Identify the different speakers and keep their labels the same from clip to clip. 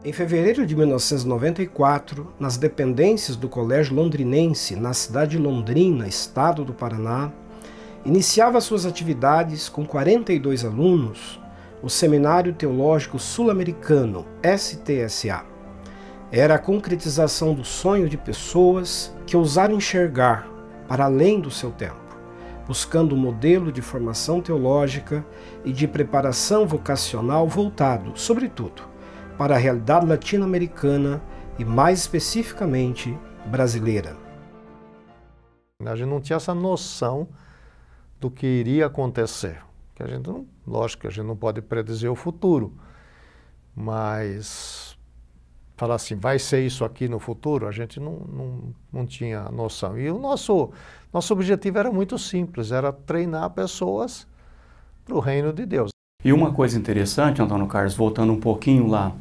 Speaker 1: Em fevereiro de 1994, nas dependências do Colégio Londrinense, na cidade de Londrina, estado do Paraná, iniciava suas atividades com 42 alunos o Seminário Teológico Sul-Americano, STSA. Era a concretização do sonho de pessoas que ousaram enxergar para além do seu tempo, buscando um modelo de formação teológica e de preparação vocacional voltado, sobretudo, para a realidade latino-americana e, mais especificamente, brasileira.
Speaker 2: A gente não tinha essa noção do que iria acontecer. Que a gente não, lógico que a gente não pode predizer o futuro, mas falar assim, vai ser isso aqui no futuro, a gente não tinha noção. E o nosso objetivo era muito simples, era treinar pessoas para o reino de Deus.
Speaker 3: E uma coisa interessante, Antônio Carlos, voltando um pouquinho lá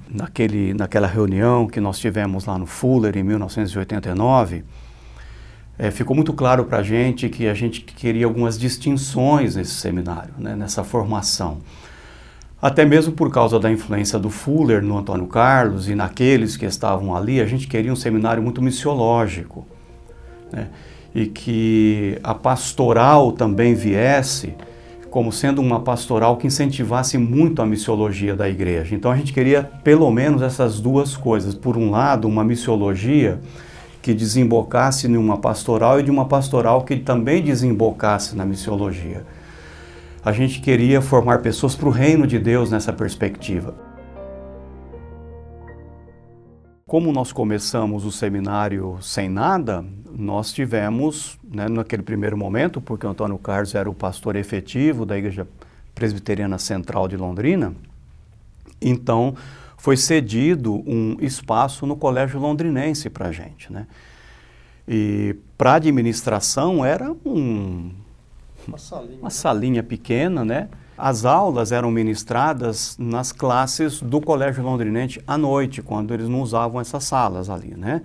Speaker 3: naquela reunião que nós tivemos lá no Fuller em 1989, ficou muito claro para a gente que a gente queria algumas distinções nesse seminário, né, nessa formação. Até mesmo por causa da influência do Fuller no Antônio Carlos e naqueles que estavam ali, a gente queria um seminário muito missiológico, né, e que a pastoral também viesse como sendo uma pastoral que incentivasse muito a missiologia da igreja. Então a gente queria pelo menos essas duas coisas. Por um lado, uma missiologia que desembocasse em uma pastoral e de uma pastoral que também desembocasse na missiologia. A gente queria formar pessoas para o reino de Deus nessa perspectiva. Como nós começamos o seminário sem nada, nós tivemos, né, naquele primeiro momento, porque o Antônio Carlos era o pastor efetivo da Igreja Presbiteriana Central de Londrina, então foi cedido um espaço no Colégio Londrinense para a gente, né? E para a administração era uma salinha pequena, né? As aulas eram ministradas nas classes do Colégio Londrinense à noite, quando eles não usavam essas salas ali, né?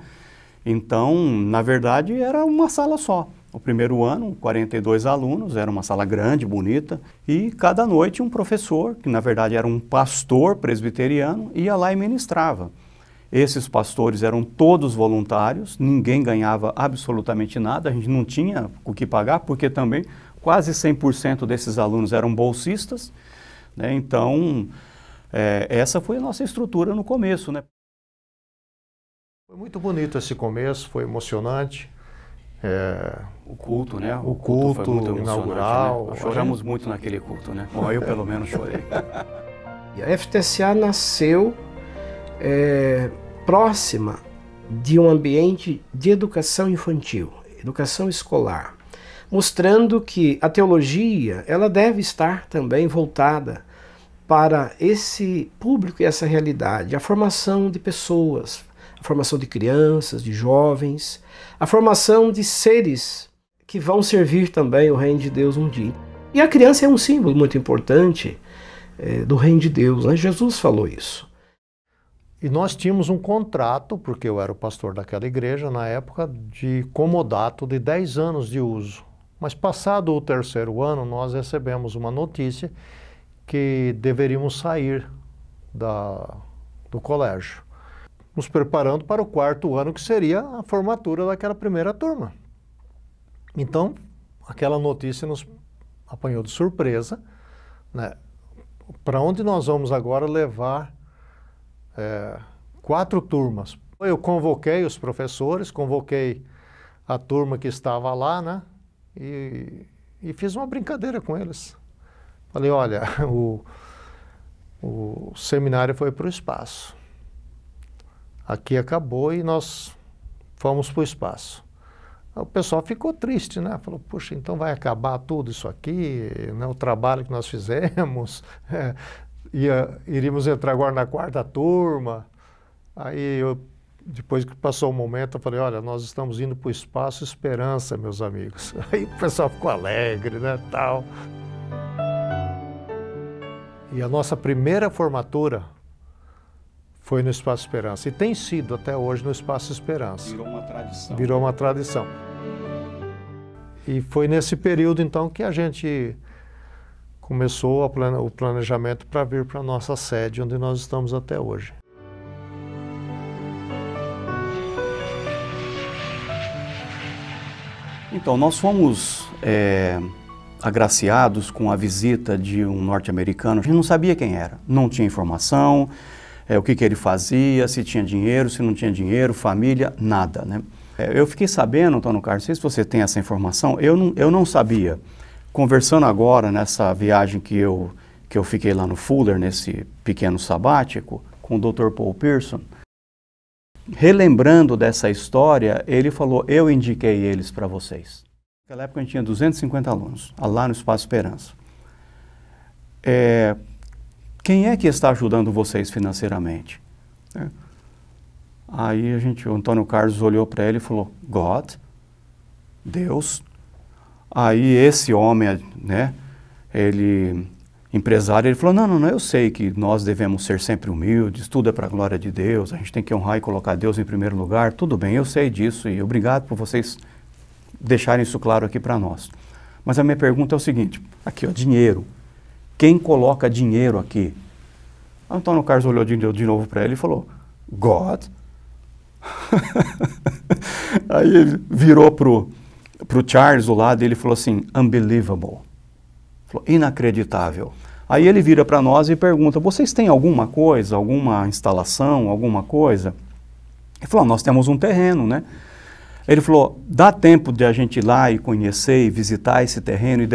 Speaker 3: Então, na verdade, era uma sala só. O primeiro ano, 42 alunos, era uma sala grande, bonita, e cada noite um professor, que na verdade era um pastor presbiteriano, ia lá e ministrava. Esses pastores eram todos voluntários, ninguém ganhava absolutamente nada, a gente não tinha o que pagar, porque também quase 100% desses alunos eram bolsistas, né? Então, essa foi a nossa estrutura no começo, né?
Speaker 2: Foi muito bonito esse começo, foi emocionante.
Speaker 3: O culto, né?
Speaker 2: O culto
Speaker 3: foi muito
Speaker 2: inaugural.
Speaker 3: Né? Nós choramos muito naquele culto, né? Bom, eu pelo menos chorei.
Speaker 1: E a FTSA nasceu próxima de um ambiente de educação infantil, educação escolar, mostrando que a teologia ela deve estar também voltada para esse público e essa realidade, a formação de pessoas, a formação de crianças, de jovens, a formação de seres que vão servir também o reino de Deus um dia. E a criança é um símbolo muito importante do reino de Deus, né? Jesus falou isso.
Speaker 2: E nós tínhamos um contrato, porque eu era o pastor daquela igreja na época, de comodato de 10 anos de uso. Mas passado o terceiro ano, nós recebemos uma notícia que deveríamos sair do colégio, nos preparando para o quarto ano, que seria a formatura daquela primeira turma. Então, aquela notícia nos apanhou de surpresa, né? Para onde nós vamos agora levar 4 turmas? Eu convoquei os professores, convoquei a turma que estava lá, né? E fiz uma brincadeira com eles. Falei, olha, o seminário foi para o espaço. Aqui acabou e nós fomos para o espaço. O pessoal ficou triste, né? Falou, puxa, então vai acabar tudo isso aqui, né? O trabalho que nós fizemos, iríamos entrar agora na 4ª turma. Aí, depois que passou o momento, eu falei, olha, nós estamos indo para o espaço Esperança, meus amigos. Aí o pessoal ficou alegre, né, tal. E a nossa primeira formatura foi no Espaço Esperança. E tem sido até hoje no Espaço Esperança.
Speaker 3: Virou uma tradição.
Speaker 2: Virou uma tradição. E foi nesse período, então, que a gente começou o planejamento para vir para a nossa sede, onde nós estamos até hoje.
Speaker 3: Então, nós fomos agraciados com a visita de um norte-americano. A gente não sabia quem era, não tinha informação, o que ele fazia, se tinha dinheiro, se não tinha dinheiro, família, nada, né? Eu fiquei sabendo, Antônio Carlos, não sei se você tem essa informação, eu não sabia. Conversando agora nessa viagem que eu fiquei lá no Fuller, nesse pequeno sabático, com o Dr. Paul Pearson, relembrando dessa história, ele falou, eu indiquei eles para vocês. Naquela época a gente tinha 250 alunos, lá no Espaço Esperança. Quem é que está ajudando vocês financeiramente? Aí o Antônio Carlos olhou para ele e falou, God, Deus. Aí esse homem, né, empresário, ele falou, não, eu sei que nós devemos ser sempre humildes, tudo é para a glória de Deus, a gente tem que honrar e colocar Deus em primeiro lugar, tudo bem, eu sei disso e obrigado por vocês deixarem isso claro aqui para nós. Mas a minha pergunta é o seguinte, aqui ó, dinheiro, quem coloca dinheiro aqui? Antônio Carlos olhou de novo para ele e falou, God. Aí ele virou pro Charles do lado e ele falou assim, unbelievable, falou, inacreditável. Aí ele vira para nós e pergunta, vocês têm alguma coisa, alguma instalação, alguma coisa? Ele falou, nós temos um terreno, né? Ele falou, dá tempo de a gente ir lá e conhecer e visitar esse terreno e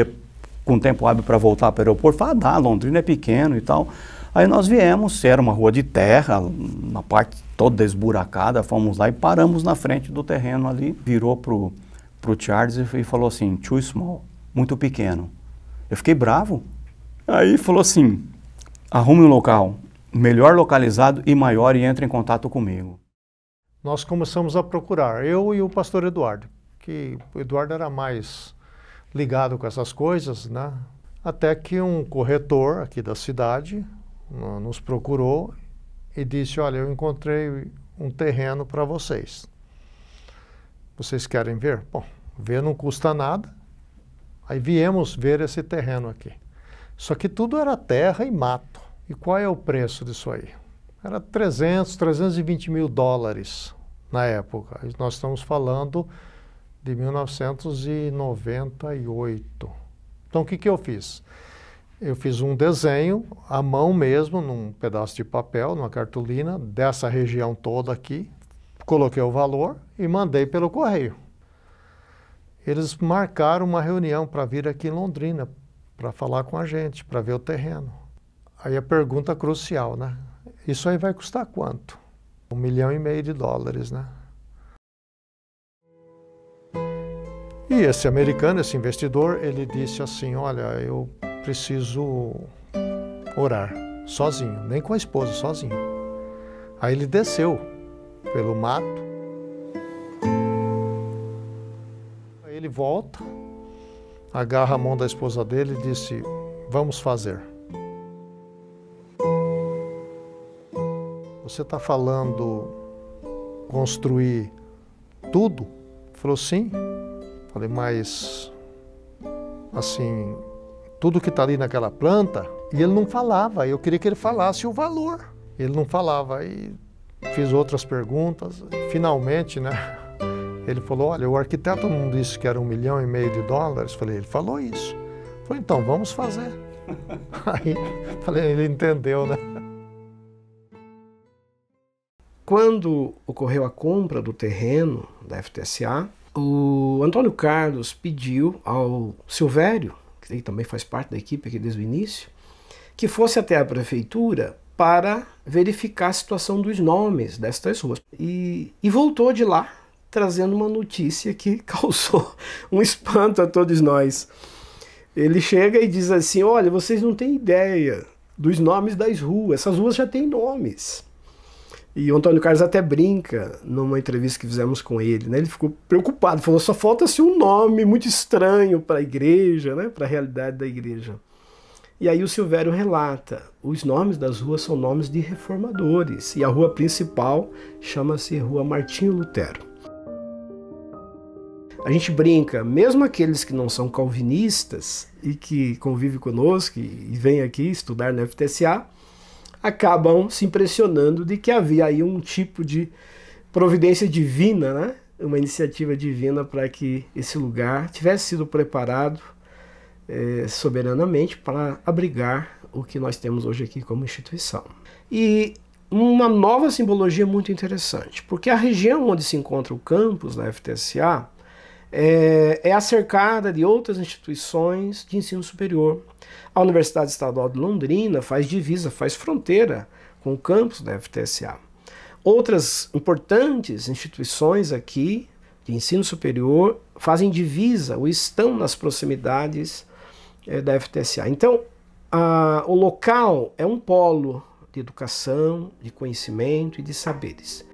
Speaker 3: com tempo hábil para voltar para o aeroporto? Falei, dá, Londrina é pequeno e tal. Aí nós viemos, era uma rua de terra, uma parte toda esburacada, fomos lá e paramos na frente do terreno ali, virou pro Charles e falou assim, too small, muito pequeno. Eu fiquei bravo. Aí falou assim, arrume um local melhor localizado e maior e entre em contato comigo.
Speaker 2: Nós começamos a procurar, eu e o pastor Eduardo, que o Eduardo era mais ligado com essas coisas, né? Até que um corretor aqui da cidade nos procurou e disse, olha, eu encontrei um terreno para vocês. Vocês querem ver? Bom, ver não custa nada. Aí viemos ver esse terreno aqui. Só que tudo era terra e mato. E qual é o preço disso aí? Era 320 mil dólares na época. Nós estamos falando de 1998. Então o que eu fiz? Eu fiz um desenho, à mão mesmo, num pedaço de papel, numa cartolina, dessa região toda aqui, coloquei o valor e mandei pelo correio. Eles marcaram uma reunião para vir aqui em Londrina, para falar com a gente, para ver o terreno. Aí a pergunta crucial, né? Isso aí vai custar quanto? 1,5 milhão de dólares, né? E esse americano, esse investidor, ele disse assim, olha, eu preciso orar sozinho, nem com a esposa, sozinho. Aí ele desceu pelo mato. Aí ele volta, agarra a mão da esposa dele e disse, vamos fazer. Você está falando construir tudo? Ele falou, sim. Falei, mas assim, tudo que está ali naquela planta, e ele não falava, eu queria que ele falasse o valor. Ele não falava, aí fiz outras perguntas, finalmente, né, ele falou, olha, o arquiteto não disse que era 1,5 milhão de dólares, falei, ele falou isso. Falei, então, vamos fazer. Aí, falei, ele entendeu, né.
Speaker 1: Quando ocorreu a compra do terreno da FTSA, o Antônio Carlos pediu ao Silvério, que também faz parte da equipe aqui desde o início, que fosse até a prefeitura para verificar a situação dos nomes destas ruas. E voltou de lá, trazendo uma notícia que causou um espanto a todos nós. Ele chega e diz assim, olha, vocês não têm ideia dos nomes das ruas, essas ruas já têm nomes. E o Antônio Carlos até brinca numa entrevista que fizemos com ele, né? Ele ficou preocupado, falou, só falta-se um nome muito estranho para a igreja, né? Para a realidade da igreja. E aí o Silvério relata, os nomes das ruas são nomes de reformadores, e a rua principal chama-se Rua Martinho Lutero. A gente brinca, mesmo aqueles que não são calvinistas e que convivem conosco e vêm aqui estudar na FTSA, acabam se impressionando de que havia aí um tipo de providência divina, né, uma iniciativa divina para que esse lugar tivesse sido preparado soberanamente para abrigar o que nós temos hoje aqui como instituição. E uma nova simbologia muito interessante, porque a região onde se encontra o campus da FTSA é acercada de outras instituições de ensino superior. A Universidade Estadual de Londrina faz divisa, faz fronteira com o campus da FTSA. Outras importantes instituições aqui de ensino superior fazem divisa ou estão nas proximidades da FTSA. Então, o local é um polo de educação, de conhecimento e de saberes.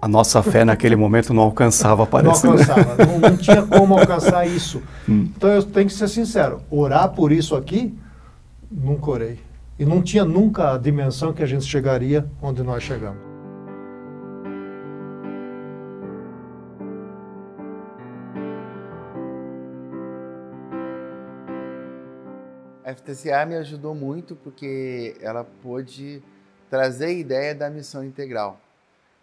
Speaker 3: A nossa fé naquele momento não alcançava, parece.
Speaker 2: Não alcançava, não tinha como alcançar isso. Então eu tenho que ser sincero, orar por isso aqui, nunca orei. E não tinha nunca a dimensão que a gente chegaria onde nós chegamos.
Speaker 4: A FTCA me ajudou muito porque ela pôde trazer a ideia da missão integral,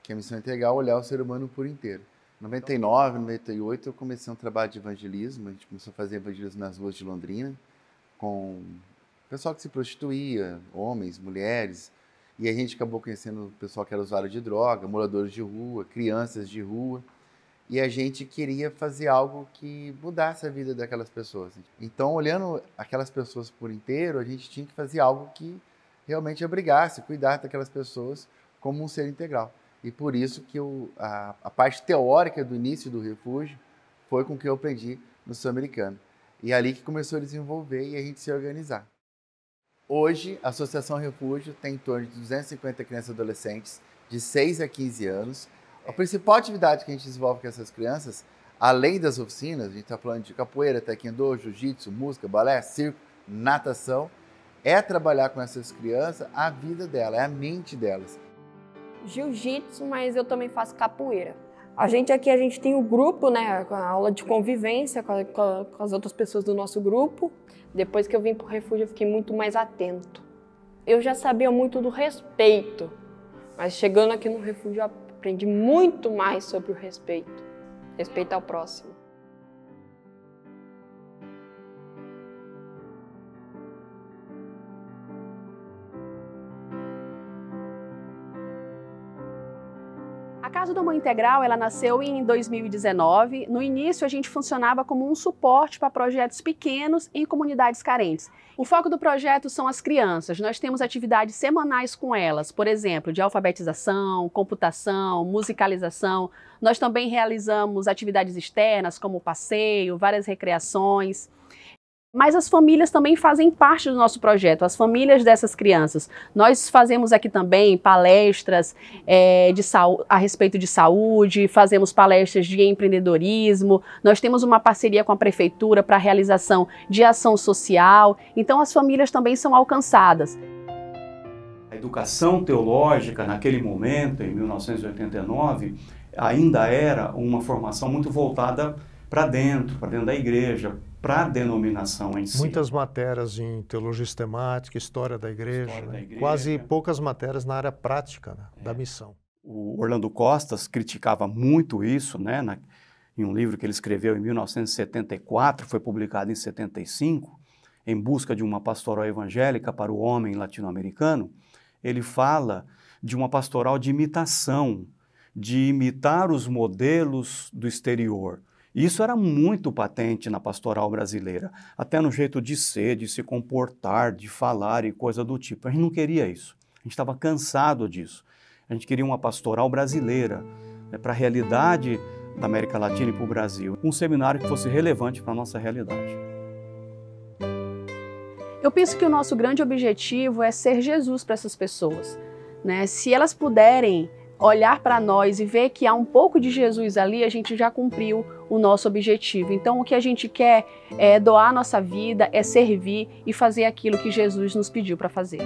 Speaker 4: que a missão integral é olhar o ser humano por inteiro. Em 99, 98, eu comecei um trabalho de evangelismo, a gente começou a fazer evangelismo nas ruas de Londrina, com pessoal que se prostituía, homens, mulheres, e a gente acabou conhecendo o pessoal que era usuário de droga, moradores de rua, crianças de rua, e a gente queria fazer algo que mudasse a vida daquelas pessoas. Então, olhando aquelas pessoas por inteiro, a gente tinha que fazer algo que realmente abrigasse, cuidasse daquelas pessoas como um ser integral. E por isso que a parte teórica do início do refúgio foi com que eu aprendi no Sul-Americano. E é ali que começou a desenvolver e a gente se organizar. Hoje, a Associação Refúgio tem em torno de 250 crianças e adolescentes de 6 a 15 anos. A principal atividade que a gente desenvolve com essas crianças, além das oficinas, a gente está falando de capoeira, taekwondo, jiu-jitsu, música, balé, circo, natação, é trabalhar com essas crianças a vida delas, é a mente delas.
Speaker 5: Jiu-jitsu, mas eu também faço capoeira. A gente tem o grupo, né, a aula de convivência com as outras pessoas do nosso grupo. Depois que eu vim para o refúgio, eu fiquei muito mais atento. Eu já sabia muito do respeito, mas chegando aqui no refúgio, eu aprendi muito mais sobre o respeito. Respeito ao próximo.
Speaker 6: A Casa do Amor Integral, ela nasceu em 2019. No início, a gente funcionava como um suporte para projetos pequenos em comunidades carentes. O foco do projeto são as crianças. Nós temos atividades semanais com elas, por exemplo, de alfabetização, computação, musicalização. Nós também realizamos atividades externas, como passeio, várias recreações. Mas as famílias também fazem parte do nosso projeto, as famílias dessas crianças. Nós fazemos aqui também palestras a respeito de saúde, fazemos palestras de empreendedorismo, nós temos uma parceria com a prefeitura para a realização de ação social, então as famílias também são alcançadas.
Speaker 3: A educação teológica, naquele momento, em 1989, ainda era uma formação muito voltada para dentro da igreja, para a denominação em si.
Speaker 2: Muitas matérias em teologia sistemática, história da igreja, quase poucas matérias na área prática, né, da missão.
Speaker 3: O Orlando Costas criticava muito isso, né, em um livro que ele escreveu em 1974, foi publicado em 75, Em Busca de uma Pastoral Evangélica para o Homem Latino-Americano. Ele fala de uma pastoral de imitação, de imitar os modelos do exterior. Isso era muito patente na pastoral brasileira, até no jeito de ser, de se comportar, de falar e coisa do tipo. A gente não queria isso, a gente estava cansado disso. A gente queria uma pastoral brasileira, para a realidade da América Latina e para o Brasil. Um seminário que fosse relevante para a nossa realidade.
Speaker 6: Eu penso que o nosso grande objetivo é ser Jesus para essas pessoas, né? Se elas puderem olhar para nós e ver que há um pouco de Jesus ali, a gente já cumpriu o nosso objetivo. Então, o que a gente quer é doar a nossa vida, é servir e fazer aquilo que Jesus nos pediu para fazer.